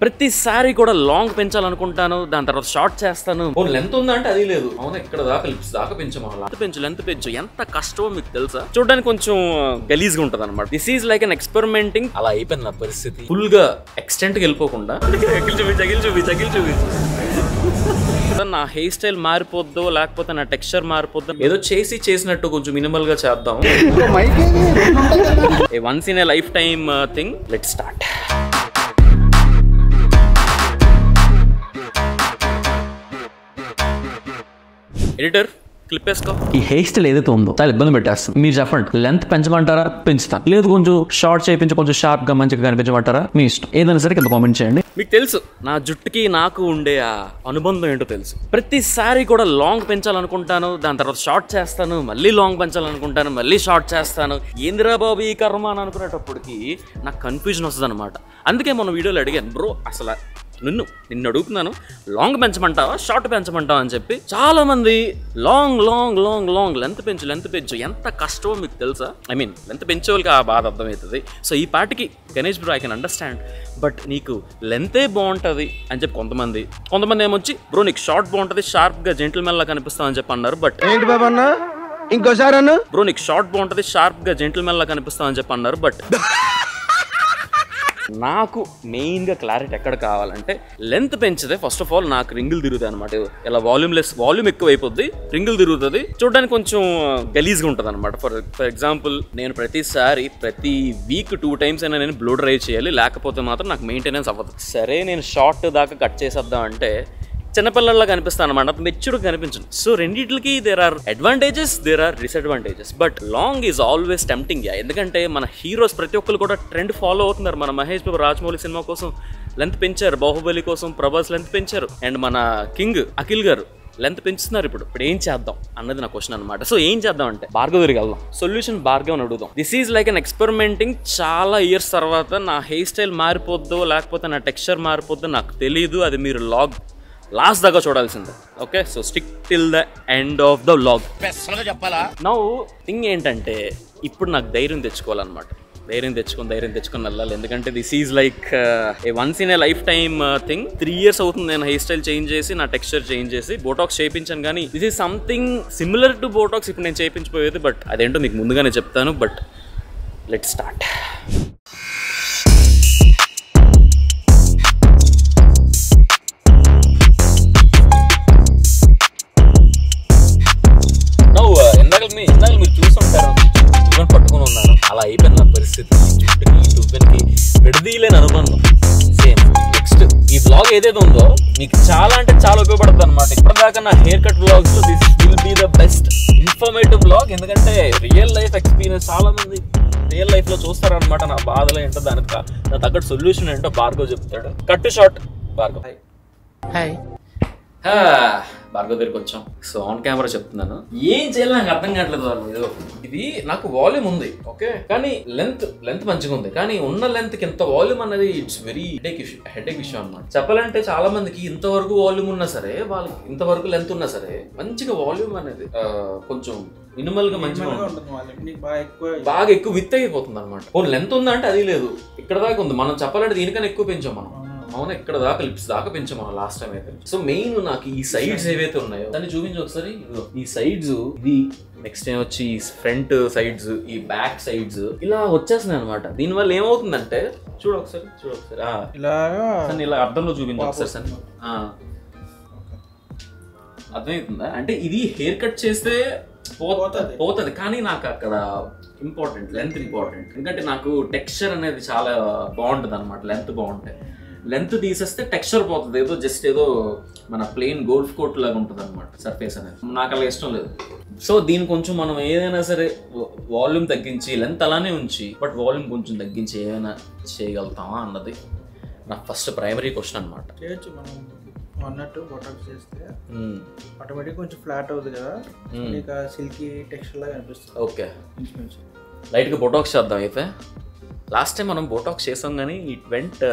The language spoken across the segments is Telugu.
ప్రతిసారి కూడా లాంగ్ పెంచాలనుకుంటాను, దాని తర్వాత షార్ట్ చేస్తాను. లెంత్ ఉందా అంటే అది లేదు. అవునా, ఇక్కడ దాకా లిప్స్ దాకా లెంత్ పెంచు ఎంత కష్టమో మీకు తెలుసా? చూడడానికి కొంచెం గలీజ్ గా ఉంటది అనమాట. This is like an experimenting. అలా అయిపోయింది నా పరిస్థితి. ఫుల్ గా ఎక్స్టెంట్ కి వెళ్ళిపోకుండా నా హెయిర్ స్టైల్ మారిపోద్దో లేకపోతే నా టెక్స్చర్ మారిపోద్దో, ఏదో చేసినట్టు కొంచెం మినిమల్ గా చేద్దాం. Once in a life time thing. Let's start. Editor clip వేసుకో. ఈ హెయిర్ స్టైల్ ఏదైతే ఉందో చాలా ఇబ్బంది పెట్టేస్తుంది. మీరు చెప్పండి, లెంత్ పెంచమంటారా? పెంచుతాను. లేదు కొంచెం షార్ట్ చేయించి కొంచెం షార్ప్ గా మంచిగా కనిపించమంటారా? మీ ఇష్టం. ఏదైనా సరే కింద కామెంట్ చేయండి. మీకు తెలుసు నా జుట్టుకి నాకు ఉండే ఆ అనుబంధం ఏంటో తెలుసు. ప్రతిసారి కూడా లాంగ్ పెంచాలనుకుంటాను, దాని తర్వాత షార్ట్ చేస్తాను, మళ్ళీ లాంగ్ పెంచాలనుకుంటాను, మళ్ళీ షార్ట్ చేస్తాను. ఏందిరా బాబు ఈ కర్మ అని అనుకునేటప్పటికి నాకు కన్ఫ్యూజన్ వస్తుంది అనమాట. అందుకే మన వీడియోలో అడిగాను, బ్రో అసలు నిన్ను అడుగుతున్నాను, లాంగ్ పెంచమంటావా షార్ట్ పెంచమంటావా అని చెప్పి. చాలా మంది long long long long length పెంచు ఎంత కష్టమో మీకు తెలుసా? ఐ మీన్ లెంత్ పెంచే వాళ్ళకి ఆ బాధ అర్థమవుతుంది. సో ఈ పాటికి Ganesh bro I can understand, but నీకు లెంతే బాగుంటుంది అని చెప్పి కొంతమంది ఏమొచ్చి బ్రో నీకు షార్ట్ బాగుంటుంది, షార్ప్గా జెంటిల్మెన్ లా కనిపిస్తావు అని చెప్పి అన్నారు. బట్ ఏంటి బాబా అన్న ఇంకోసారి అన్న, బ్రో నీకు షార్ట్ బాగుంటుంది, షార్ప్గా జెంటిల్మెన్ లా కనిపిస్తావు అని చెప్పి అన్నారు. బట్ నాకు మెయిన్గా క్లారిటీ ఎక్కడ కావాలంటే, లెంత్ పెంచితే ఫస్ట్ ఆఫ్ ఆల్ నాకు రింగులు తిరుగుతాయి అనమాట. ఇలా వాల్యూమ్ ఎక్కువ అయిపోద్ది, రింగులు తిరుగుతుంది, చూడడానికి కొంచెం గలీజ్గా ఉంటుంది అనమాట. ఫర్ ఎగ్జాంపుల్ నేను ప్రతి వీక్ 2 times అయినా నేను బ్లో డ్రై చేయాలి, లేకపోతే మాత్రం నాకు మెయింటెనెన్స్ అవ్వదు. సరే నేను షార్ట్ దాకా కట్ చేసేద్దాం అంటే చిన్నపిల్లల్లా కనిపిస్తాను అనమాట, మెచ్యూర్గా కనిపించను. సో రెండింటికి there are advantages, there are disadvantages. But long is always tempting. ఎందుకంటే మన హీరోస్ ప్రతి ఒక్కరు కూడా ట్రెండ్ ఫాలో అవుతున్నారు. మన మహేష్ బాబు రాజమౌళి సినిమా కోసం లెంత్ పెంచారు, బాహుబలి కోసం ప్రభాస్ లెంత్ పెంచారు, అండ్ మన కింగ్ అఖిల్ గారు లెంత్ పెంచుతున్నారు. ఇప్పుడు ఏం చేద్దాం అన్నది నా క్వశ్చన్ అనమాట. సో ఏం చేద్దాం అంటే భార్గవ్ దగ్గరికి వెళ్దాం, సొల్యూషన్ భార్గవ్ అని అడుగుదాం. This is like an experimenting. చాలా ఇయర్స్ తర్వాత నా హెయిర్ స్టైల్ మారిపోద్దో లేకపోతే నా టెక్స్చర్ మారిపోద్దో నాకు తెలియదు. అది మీరు లాస్ట్ దాకా చూడాల్సిందే. Okay, so stick till the end of the vlog. Now thing ఏంటంటే, ఇప్పుడు నాకు ధైర్యం తెచ్చుకోవాలన్నమాట. ధైర్యం తెచ్చుకొని వెళ్ళాలి. ఎందుకంటే this is like once in a life time thing. 3 years అవుతుంది నేను హెయిర్ స్టైల్ చేంజ్ చేసి, నా టెక్స్చర్ చేంజ్ చేసి, బోటాక్స్ చేయించాను. కానీ this is something similar to Botox ఇప్పుడు నేను చేయించిపోయేది. బట్ అదేంటో మీకు ముందుగానే చెప్తాను. But let's start. ఇందాక మీరు చూస్తుంటారు, దువ్వెన పట్టుకుని ఉన్నాను. అలా అయిపోయింది నా పరిస్థితి. దువ్వెనకి విడదీయలేని అనుబంధం. సేమ్ నెక్స్ట్ ఈ బ్లాగ్ ఏదైతే ఉందో మీకు చాలా అంటే చాలా ఉపయోగపడుతుంది అనమాట. ఇప్పటిదాకా నా హెయిర్ కట్ బ్లాగ్స్ లో this will be the best informative blog. ఎందుకంటే రియల్ లైఫ్ ఎక్స్పీరియన్స్ చాలా మంది రియల్ లైఫ్ లో చూస్తారనమాట. నా బాధలు ఏంటో, దానికి తగ్గట్టు సొల్యూషన్ ఏంటో భార్గవ్ చెప్తాడు. Cut to short Bhargav. Hi Bhargav దగ్గరికి వచ్చాం. సో ఆన్ కెమెరా చెప్తున్నాను, ఏం చేయాలి నాకు అర్థం కావట్లేదు వాళ్ళు. ఇది నాకు వాల్యూమ్ ఉంది, ఓకే, కానీ లెంత్ మంచిగా ఉంది. కానీ ఉన్న లెంత్ కి ఎంత వాల్యూమ్ అనేది ఇట్స్ వెరీ హెడేక్ విషయం అనమాట. చెప్పాలంటే చాలా మందికి ఇంతవరకు వాల్యూమ్ ఉన్నా సరే, వాళ్ళకి ఇంతవరకు లెంత్ ఉన్నా సరే, మంచిగా వాల్యూమ్ అనేది కొంచెం మినిమల్ గా మంచిగా బాగా ఎక్కువ విత్ అయిపోతుంది అనమాట. లెంత్ ఉందా అంటే అది లేదు, ఇక్కడ దాకా ఉంది. మనం చెప్పాలంటే దీనికన్నా ఎక్కువ పెంచాం మనం. అవునా, ఇక్కడ దాకా లిప్స్ దాకా పెంచాం మనం లాస్ట్ టైం అయితే. సో మెయిన్ నాకు ఈ సైడ్స్ ఏవైతే ఉన్నాయో దాన్ని చూపించి ఒకసారి. ఈ సైడ్స్, ఇది నెక్స్ట్ టైం వచ్చి ఈ ఫ్రంట్ సైడ్స్, ఈ బ్యాక్ సైడ్స్ ఇలా వచ్చేస్తున్నాయి అనమాట. దీని వల్ల ఏమవుతుందంటే చూడు ఒకసారి ఇలా అర్థంలో చూపించు ఒకసారి సార్. అర్థమవుతుందా? అంటే ఇది హెయిర్ కట్ చేస్తే పోతుంది, కానీ నాకు అక్కడ ఇంపార్టెంట్ లెంత్ ఇంపార్టెంట్. ఎందుకంటే నాకు టెక్స్చర్ అనేది చాలా బాగుంటుంది అనమాట. లెంత్ బాగుంటాయి. లెంత్ తీసేస్తే టెక్స్చర్ పోతుంది, ఏదో మన ప్లెయిన్ గోల్ఫ్ కోట్ లాగా ఉంటుంది అనమాట సర్ఫేస్ అనేది. నాకు అలా ఇష్టం లేదు. సో దీని కొంచెం మనం ఏదైనా సరే వాల్యూమ్ తగ్గించి, లెంత్ అలానే ఉంచి, బట్ వాల్యూమ్ కొంచెం తగ్గించి ఏమైనా చేయగలుగుతామా అన్నది నా ఫస్ట్ ప్రైమరీ క్వశ్చన్ అనమాట. చేయొచ్చు మనం అన్నట్టు బోటాక్స్ చేస్తే ఆటోమేటిక్ కొంచెం ఫ్లాట్ అవుతుంది కదా, ఇంకా సిల్కీ టెక్స్చర్ లాగా అనిపిస్తుంది. ఓకే, లైట్గా బోటాక్స్ చేద్దాం అయితే. లాస్ట్ టైం మనం బోటాక్స్ చేసాం కానీ it went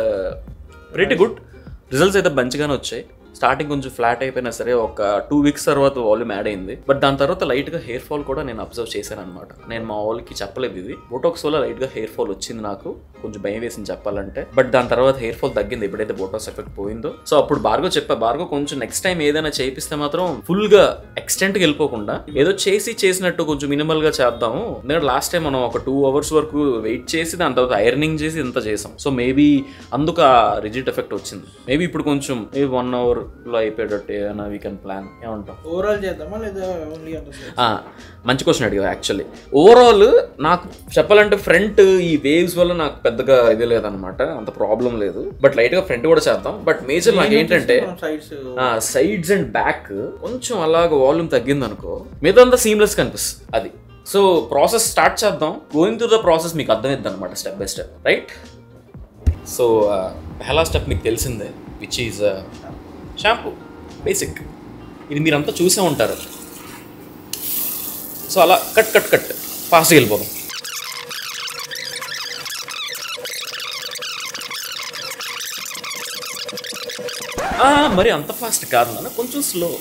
pretty good. Results అయితే మంచిగానే వచ్చాయి. స్టార్టింగ్ కొంచెం ఫ్లాట్ అయిపోయినా సరే ఒక 2 weeks తర్వాత వాల్యూమ్ యాడ్ అయింది. బట్ దాని తర్వాత లైట్ గా హెయిర్ ఫాల్ కూడా నేను అబ్జర్వ్ చేశాను అనమాట. నేను మా వాళ్ళకి చెప్పలేదు ఇది. బోటాక్స్ వల్ల లైట్ గా హెయిర్ ఫాల్ వచ్చింది, నాకు కొంచెం భయం వేసింది చెప్పాలంటే. బట్ దాని తర్వాత హెయిర్ ఫాల్ తగ్గింది ఎప్పుడైతే బోటాక్స్ ఎఫెక్ట్ పోయిందో. సో అప్పుడు భార్గవ్ భార్గవ్ కొంచెం నెక్స్ట్ టైం ఏదైనా చేపిస్తే మాత్రం ఫుల్ గా ఎక్స్టెంట్ కి వెళ్ళిపోకుండా ఏదో చేసినట్టు కొంచెం మినిమల్ గా చేద్దాము. ఎందుకంటే లాస్ట్ టైం మనం ఒక 2 hours వరకు వెయిట్ చేసి దాని తర్వాత ఐరనింగ్ చేసి ఇంత చేసాం. సో మేబీ అందుకు ఆ రిజిడ్ ఎఫెక్ట్ వచ్చింది. మేబీ ఇప్పుడు కొంచెం 1 hour లో అయిపోయేటట్టు ఏమైనా వీ కెన్ ప్లాన్. ఏమంటాం? ఓవరాల్ చేద్దామా లేదా ఓన్లీ? మంచి క్వశ్చన్ అడిగా. యాక్చువల్లీ ఓవరాల్ నాకు చెప్పాలంటే ఫ్రంట్ ఈ వేవ్స్ వల్ల నాకు పెద్దగా ఇది లేదనమాట, అంత ప్రాబ్లం లేదు. బట్ లైట్ గా ఫ్రంట్ కూడా చేద్దాం. బట్ మేజర్ నాకు ఏంటంటే సైడ్స్ అండ్ బ్యాక్ కొంచెం అలాగ వాల్యూమ్ తగ్గింది అనుకో, మిగతా అంతా సీమ్లెస్ కనిపిస్తుంది. అది సో ప్రాసెస్ స్టార్ట్ చేద్దాం. గోయింగ్ త్రూ ద ప్రాసెస్ మీకు అర్థమైద్ది అనమాట, step by step, right? So పెహలా స్టెప్ మీకు తెలిసిందే, విచ్ ఈజ్ షాంపూ. బేసిక్ ఇది మీరంతా చూసే ఉంటారు. సో అలా కట్ ఫాస్ట్గా వెళ్ళిపోదాం. మరి అంత ఫాస్ట్ కాదు నాన్న, కొంచెం స్లో.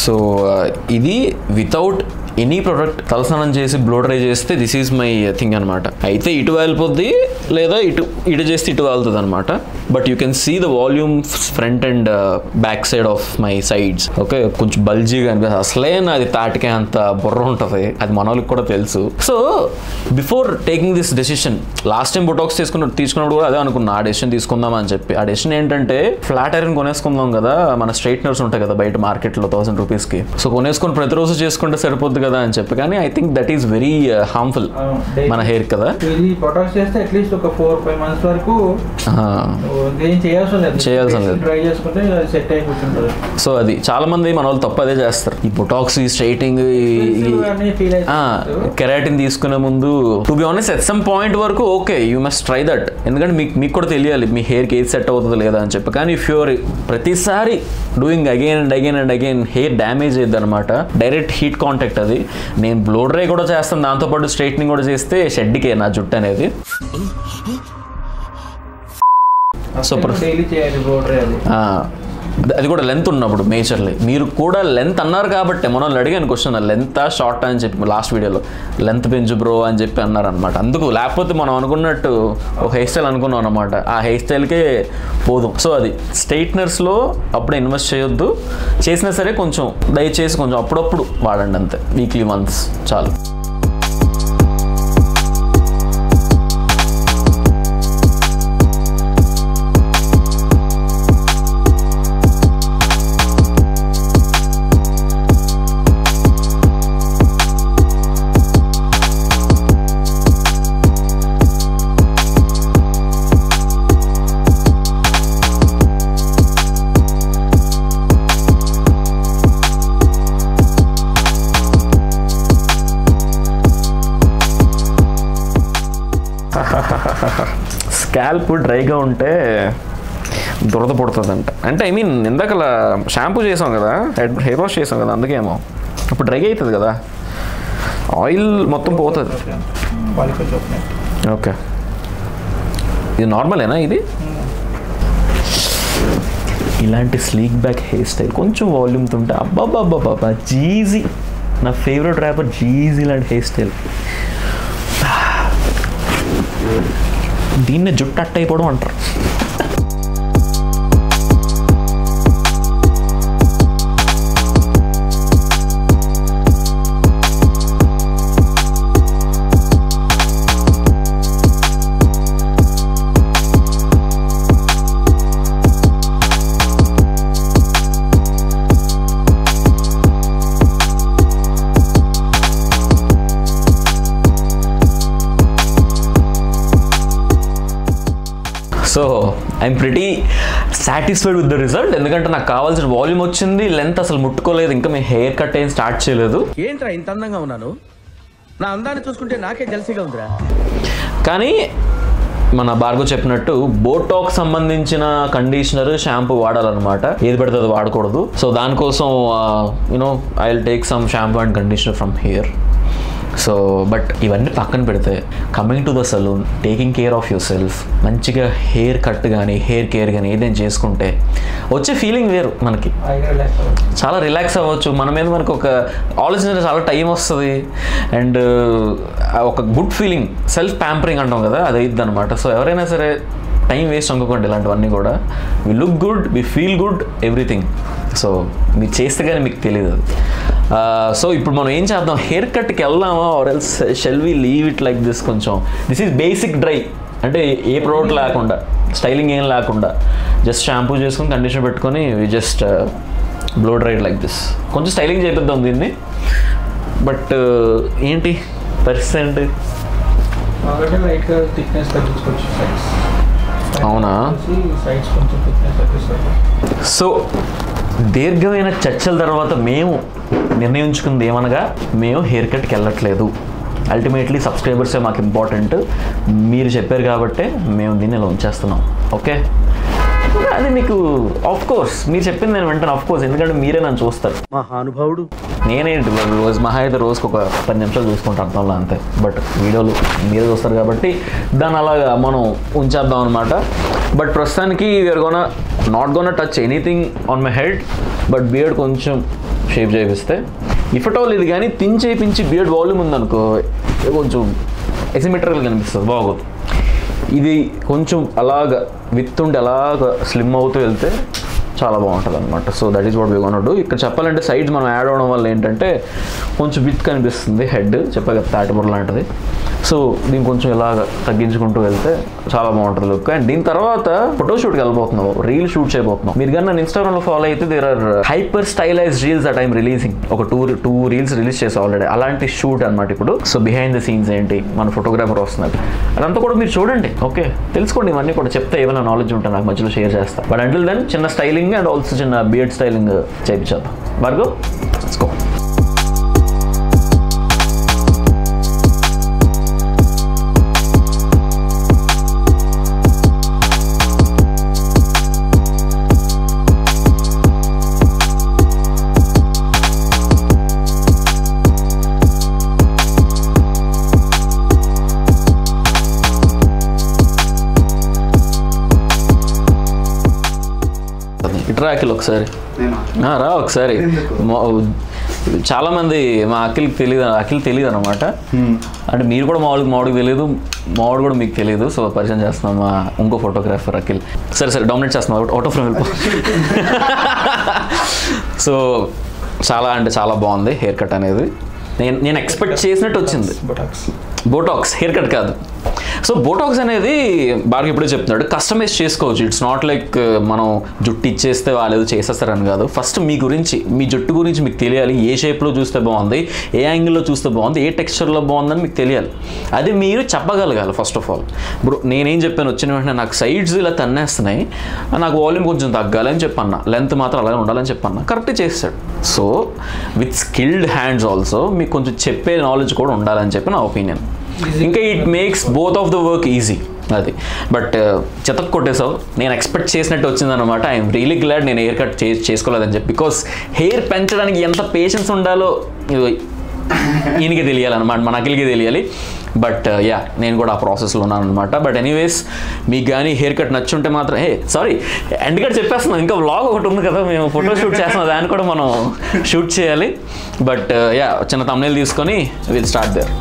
సో ఇది వితౌట్ ఎనీ ప్రొడక్ట్ తలస్నానం చేసి బ్లో డ్రై చేస్తే దిస్ ఈజ్ మై థింగ్ అనమాట. అయితే ఇటు వెళ్ళిపోద్ది, లేదా ఇటు చేస్తే ఇటు వెళ్తుంది అనమాట. But you can see the volume front and back side of my sides. Okay, కొంచెం బల్జీగా అనిపిస్తుంది. అసలే అది తాటికే అంత బుర్ర ఉంటుంది, అది మన వాళ్ళకి కూడా తెలుసు. So before taking this decision, last time Botox తీసుకున్నప్పుడు కూడా అదే అనుకున్నా, ఆ డెసిషన్ తీసుకుందాం అని చెప్పి. ఆ డెసిషన్ ఏంటంటే ఫ్లాట్ ఐరన్ కొనేసుకుందాం కదా, మన స్ట్రైట్నర్స్ ఉంటాయి కదా బయట మార్కెట్లో 1000 రూపీస్కి. సో కొనేసుకొని ప్రతిరోజు చేసుకుంటే సరిపోద్ది కదా అని చెప్పి. కానీ I think that is very harmful మన హెయిర్ కదా. ఇది బొటాక్స్ చేస్తే అట్లీస్ట్ ఒక 4-5 months వరకు చేయాల్సిన లేదు, డ్రై చేసుకుంటే సెట్ అయి కూర్చుంటుంది. సో అది చాలా మంది మన వాళ్ళు తప్పు అదే చేస్తారు. ఈ బొటాక్స్, ఈ స్ట్రైటింగ్, కెరాటిన్ తీసుకునే ముందు to be honest at some point వరకు okay, you must try that. ఎందుకంటే మీకు కూడా తెలియాలి మీ హెయిర్కి ఏది సెట్ అవుతుంది లేదా అని చెప్పి. కానీ ఇఫ్ యూర్ ప్రతిసారి doing again and again hair damage అయ్యింది అనమాట. డైరెక్ట్ హీట్ కాంటాక్ట్ అది. నేను బ్లో డ్రై కూడా చేస్తాను, దాంతోపాటు స్ట్రైట్నింగ్ కూడా చేస్తే షెడ్కే నా జుట్టు అనేది. సో అది కూడా లెంత్ ఉన్నప్పుడు మేజర్లీ. మీరు కూడా లెంత్ అన్నారు కాబట్టి మనం అడిగాను క్వశ్చన్, లెంత్ షార్ట్ అని చెప్పి లాస్ట్ వీడియోలో లెంత్ పెంచు బ్రో అని చెప్పి అన్నారు అనమాట. అందుకు లేకపోతే మనం అనుకున్నట్టు ఒక హెయిర్ స్టైల్ అనుకున్నాం అనమాట, ఆ హెయిర్ స్టైల్కే పోదాం. సో అది స్ట్రైట్నర్స్లో అప్పుడే ఇన్వెస్ట్ చేయొద్దు, చేసినా సరే కొంచెం దయచేసి కొంచెం అప్పుడప్పుడు వాడండి, అంతే, వీక్లీ వన్స్ చాలు. స్కాల్ప్ డ్రైగా ఉంటే దురద పుడుతుందంట. అంటే ఐ మీన్ ఇందాక షాంపూ చేసాం కదా, హెయిర్ వాష్ చేసాం కదా, అందుకేమో అప్పుడు డ్రై అవుతుంది కదా, ఆయిల్ మొత్తం పోతుంది. ఓకే, ఇది నార్మలేనా? ఇది ఇలాంటి స్లీక్ బ్యాక్ హెయిర్ స్టైల్ కొంచెం వాల్యూమ్తో ఉంటే అబ్బాబ్బాబ్బా జీజీ, నా ఫేవరెట్ ర్యాపర్ జీజీ లాంటి హెయిర్ స్టైల్. దీన్నే జుట్టు అట్ట అయిపోవడం అంటారు. So I'm pretty satisfied with the result. ఎందుకంటే నాకు కావాల్సిన వాల్యూమ్ వచ్చింది, లెంత్ అసలు ముట్టుకోలేదు, ఇంకా మేము హెయిర్ కట్ ఏం స్టార్ట్ చేయలేదు. ఏంట్రా ఇంత అందంగా ఉన్నాను, నా అందాన్ని చూసుకుంటే నాకే జల్సీగా ఉందిరా. కానీ మన భార్గవ్ చెప్పినట్టు బోటాక్స్ సంబంధించిన కండిషనర్ షాంపూ వాడాలన్నమాట, ఏది పడితే అది వాడకూడదు. సో దానికోసం you know I will take some shampoo and conditioner from here. So but ఇవన్నీ పక్కన పెడితే coming to the salon, taking care of your self, మంచిగా హెయిర్ కట్ కానీ హెయిర్ కేర్ కానీ ఏదైనా చేసుకుంటే వచ్చే ఫీలింగ్ వేరు. మనకి చాలా రిలాక్స్ అవ్వచ్చు, మన మీద మనకు ఒక ఆలోచన చాలా టైం వస్తుంది అండ్ ఒక గుడ్ ఫీలింగ్, సెల్ఫ్ ప్యాంపరింగ్ అంటాం కదా, అది అయిద్ది అనమాట. సో ఎవరైనా సరే టైం వేస్ట్ అనుకోకండి ఇలాంటివన్నీ కూడా. We look good, we feel good, everything. So మీరు చేస్తే కానీ మీకు తెలియదు అది. సో ఇప్పుడు మనం ఏం చేద్దాం, హెయిర్ కట్కి వెళ్దామా or else shall we leave it like this? కొంచెం దిస్ ఈజ్ బేసిక్ డ్రై, అంటే ఏ ప్రోడక్ట్ లేకుండా, స్టైలింగ్ ఏం లేకుండా, జస్ట్ షాంపూ చేసుకొని కండిషనర్ పెట్టుకొని we just blow dried like this. కొంచెం స్టైలింగ్ చేపిద్దాం దీన్ని. బట్ ఏంటి పరిస్థితి ఏంటి? అవునా? సో దీర్ఘమైన చర్చల తర్వాత మేము నిర్ణయించుకుంది ఏమనగా, మేము హెయిర్ కట్కి వెళ్ళట్లేదు. అల్టిమేట్లీ సబ్స్క్రైబర్సే మాకు ఇంపార్టెంట్, మీరు చెప్పారు కాబట్టి మేము దీన్ని ఇలా ఉంచేస్తున్నాం. ఓకే, అది మీకు ఆఫ్ కోర్స్ మీరు చెప్పింది నేను వింటాను ఆఫ్ కోర్స్, ఎందుకంటే మీరే నన్ను చూస్తారు. మహానుభావుడు. నేనేంటి రోజు మహా అయితే రోజుకు ఒక 10 నిమిషాలు చూసుకుంటాను అర్థంలో, అంతే. బట్ వీడియోలు మీరే చూస్తారు కాబట్టి దాన్ని అలాగా మనం ఉంచేద్దాం అనమాట. బట్ ప్రస్తుతానికి we're gonna not gonna touch anything on my head, but beard కొంచెం షేప్ చేపిస్తే ఇఫ్ అట్ ఆల్ ఇది కానీ థిన్ చేయించి బియర్డ్ వాల్యూమ్ ఉందనుకో కొంచెం ఎసిమెట్రికల్గా కనిపిస్తుంది, బాగోదు. ఇది కొంచెం అలాగ విత్ ఉండి అలాగ స్లిమ్ అవుతూ వెళ్తే చాలా బాగుంటుంది అనమాట. So that is what we gonna do. ఇక్కడ చెప్పాలంటే సైడ్స్ మనం యాడ్ అవ్వడం వల్ల ఏంటంటే కొంచెం విత్ కనిపిస్తుంది, హెడ్ చెప్పా కదా తాటిబుర్ర లాంటిది. సో దీన్ని కొంచెం ఇలాగ తగ్గించుకుంటూ వెళ్తే చాలా బాగుంటుంది లుక్. అండ్ దీని తర్వాత ఫోటోషూట్కి వెళ్ళిపోతున్నావు, రీల్ షూట్ చేయబోతున్నావు. మీరు కానీ నన్ను ఇన్స్టాగ్రామ్లో ఫాలో అయితే there are hyper stylized reels that I'm releasing. ఒక టూ రీల్స్ రిలీజ్ చేసి ఆల్రెడీ, అలాంటి షూట్ అనమాట ఇప్పుడు. సో బిహైండ్ ద సీన్స్ ఏంటి, మన ఫోటోగ్రాఫర్ వస్తున్నారు, అదంతా కూడా మీరు చూడండి. ఓకే, తెలుసుకోండి. ఇవన్నీ కూడా చెప్తే ఏమైనా నాలెడ్జ్ ఉంటే నాకు మధ్యలో షేర్ చేస్తా. బట్ అంటిల్ దెన్ చిన్న స్టైలింగ్ అండ్ ఆల్సో చిన్న బియర్డ్ స్టైలింగ్ చేయించేద్దాం. Bhargav, let's go. ఇట్రా అఖిల్ ఒకసారి, రా ఒకసారి. చాలామంది మా అఖిల్కి తెలియదు అనమాట. అంటే మీరు కూడా మామూలుగా తెలియదు, మామూలు కూడా మీకు తెలియదు. సో పరిచయం చేస్తున్నాం మా ఇంకో ఫోటోగ్రాఫర్ అఖిల్. సరే డామినేట్ చేస్తున్నాం, అవుట్ ఆఫ్ ఫ్రేమ్ వెళ్ళిపో. సో చాలా అంటే చాలా బాగుంది హెయిర్ కట్ అనేది. నేను ఎక్స్పెక్ట్ చేసినట్టు వచ్చింది. బోటాక్స్ హెయిర్ కట్ కాదు. సో బోటాక్స్ అనేది బాగా ఇప్పుడే చెప్తున్నాడు, కస్టమైజ్ చేసుకోవచ్చు. ఇట్స్ నాట్ లైక్ మనం జుట్టు ఇచ్చేస్తే వాళ్ళు ఏదో చేసేస్తారని కాదు. ఫస్ట్ మీ గురించి, మీ జుట్టు గురించి మీకు తెలియాలి. ఏ షేప్లో చూస్తే బాగుంది, ఏ యాంగిల్లో చూస్తే బాగుంది, ఏ టెక్స్చర్లో బాగుందని మీకు తెలియాలి. అది మీరు చెప్పగలగాలి ఫస్ట్ ఆఫ్ ఆల్. ఇప్పుడు నేనేం చెప్పాను, వచ్చిన వెంటనే నాకు సైడ్స్ ఇలా తన్నేస్తున్నాయి, నాకు వాల్యూమ్ కొంచెం తగ్గాలి అని చెప్పన్నా, లెంత్ మాత్రం అలాగే ఉండాలని చెప్పన్నా, కరెక్ట్గా చేస్తాడు. So with skilled hands also మీకు కొంచెం చెప్పే నాలెడ్జ్ కూడా ఉండాలని చెప్పి నా ఒపీనియన్. ఇంకా it makes both of the work easy. అది బట్ చెతకు కొట్టేసావు. నేను ఎక్స్పెక్ట్ చేసినట్టు వచ్చిందనమాట. ఐఎమ్ రియలీ గ్లాడ్ నేను హెయిర్ కట్ చేసుకోలేదని చెప్పి. బికాస్ హెయిర్ పెంచడానికి ఎంత పేషెన్స్ ఉండాలో ఈయనకి తెలియాలన్నమాట, మన అఖిల్కి తెలియాలి. బట్ యా, నేను కూడా ఆ ప్రాసెస్లో ఉన్నాను అనమాట. బట్ ఎనీవేస్ మీకు కానీ హెయిర్ కట్ నచ్చుంటే మాత్రం సారీ ఎండ్ కట్ చెప్పేస్తున్నాం. ఇంకా వ్లాగ్ ఒకటి ఉంది కదా, మేము ఫోటో షూట్ చేస్తున్నాం, దాన్ని కూడా మనం షూట్ చేయాలి. బట్ యా, చిన్న thumbnail తీసుకొని విల్ స్టార్ట్ దేర్.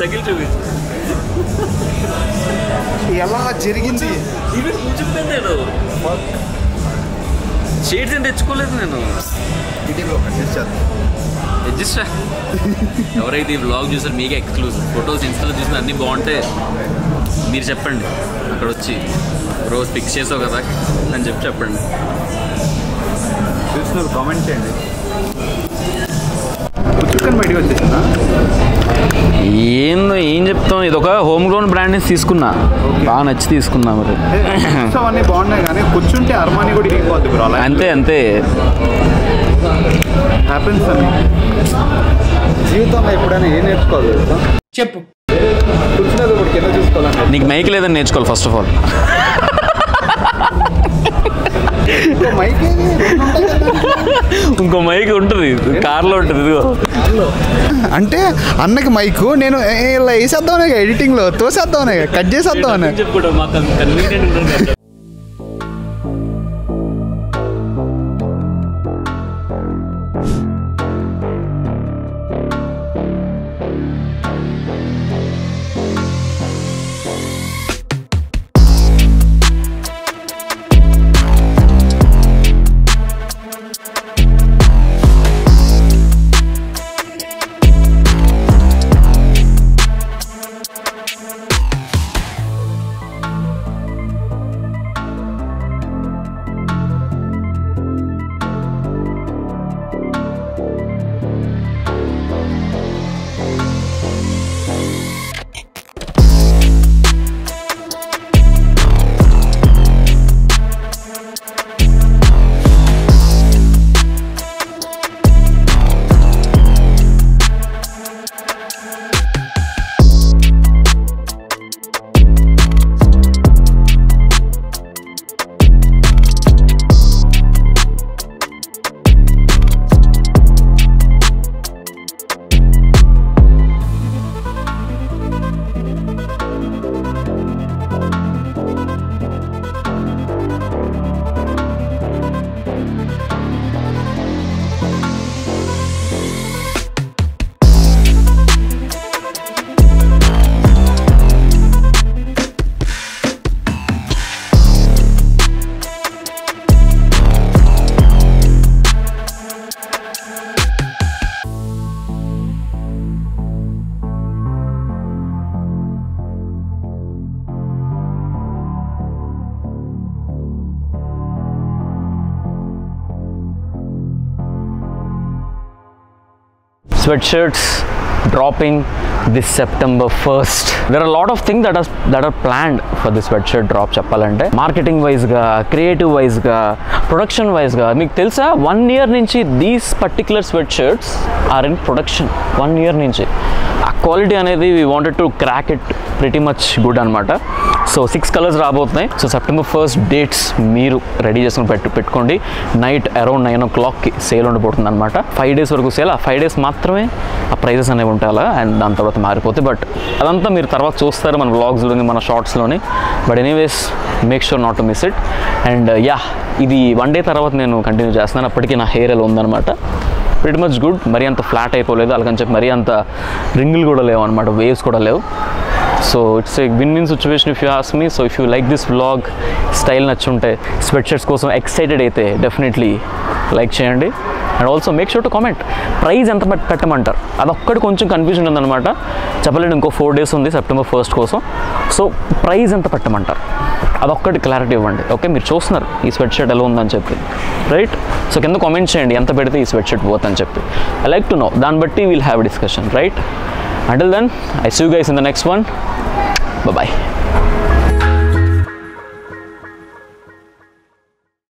అఖిల్ చూపించు ఎలా జరిగింది. ఇవి కూర్చుంటాను నేను, షేడ్స్ ఏం తెచ్చుకోలేదు నేను. రిజిస్టర్ ఎవరైతే ఈ వ్లాగ్ చూసారో మీకే ఎక్స్క్లూజివ్. ఫొటోస్ ఇన్స్టాలో చూసిన అన్నీ బాగుంటాయి, మీరు చెప్పండి అక్కడ వచ్చి రోజు ఫిక్స్ చేసావు కదా అని చెప్పండి. చూసినారు కామెంట్ చేయండి. చికెన్ బయటికి వచ్చేసిందా? ఏం చెప్తాం, ఇది ఒక హోమ్ గ్రోన్ బ్రాండ్ నుంచి తీసుకున్నా, బాగా నచ్చి తీసుకున్నా. మరి అవన్నీ బాగున్నాయి కానీ కూర్చుంటే అర్మానీ కూడా ఇరిగిపోద్ది బ్రో. అంతే హ్యాపెన్స్ అని జీవితంలో ఎప్పుడైనా ఏం నేర్చుకోవాలి చెప్పు. కూర్చున్నది ఒకటి కింద చూసుకోవాలంటే నీకు మైక్ లేదని నేర్చుకోవాలి ఫస్ట్ ఆఫ్ ఆల్. మైక్ ఇంకో మైక్ ఉంటుంది కార్లో ఉంటుంది, ఇదిగో. అంటే అన్నకి మైకు నేను ఇలా వేసేద్దామనే ఎడిటింగ్లో తోసేద్దామనే cut చేసేద్దామనే. Sweatshirts dropping this September 1st. There are a lot of things that are planned for this sweatshirt drop. చెప్పాలంటే మార్కెటింగ్ వైజ్గా, క్రియేటివ్ వైజ్గా, ప్రొడక్షన్ వైజ్గా. మీకు తెలుసా 1 year నుంచి these particular sweatshirts are in production. 1 year నుంచి ఆ క్వాలిటీ అనేది we wanted to crack it pretty much good అనమాట. సో 6 colours రాబోతున్నాయి. సో September 1st డేట్స్ మీరు రెడీ చేసుకుని పెట్టుకోండి. నైట్ అరౌండ్ 9 o'clockకి సేల్ ఉండబోతుంది అనమాట. 5 days వరకు సేల్. ఆ 5 days మాత్రమే ఆ ప్రైజెస్ అనేవి ఉంటాయి అలా, అండ్ దాని తర్వాత మారిపోతాయి. బట్ అదంతా మీరు తర్వాత చూస్తారు మన వ్లాగ్స్లోని, మన షార్ట్స్లోని. But anyways make sure not to miss it. And ఇది 1 day తర్వాత నేను కంటిన్యూ చేస్తున్నాను. అప్పటికి నా హెయిర్ ఎలా ఉందన్నమాట. Pretty much good. మరీ అంత ఫ్లాట్ అయిపోలేదు, అలాగని చెప్పి మరీ అంత రింగులు కూడా లేవు అనమాట, వేవ్స్ కూడా లేవు. So it's a win-win situation if you ask me. So if you like this vlog, style నచ్చుంటే, స్వెట్ షర్ట్స్ కోసం ఎక్సైటెడ్ అయితే డెఫినెట్లీ లైక్ చేయండి. And also make sure to comment price ఎంత పెట్టమంటారు. అదొక్కటి కొంచెం కన్ఫ్యూజన్ ఉందన్నమాట. చెప్పలేదు, ఇంకో 4 days ఉంది September 1st కోసం. సో ప్రైస్ ఎంత పెట్టమంటారు అదొక్కటి క్లారిటీ ఇవ్వండి. ఓకే, మీరు చూస్తున్నారు ఈ స్వెట్ షర్ట్ ఎలా ఉందని చెప్పి, రైట్? సో కింద కామెంట్ చేయండి ఎంత పెడితే ఈ స్వెట్ షర్ట్ పోతుందని చెప్పి. I like to know. దాన్ని బట్టి we'll have discussion, right? Until then, I see you guys in the next one. Bye-bye.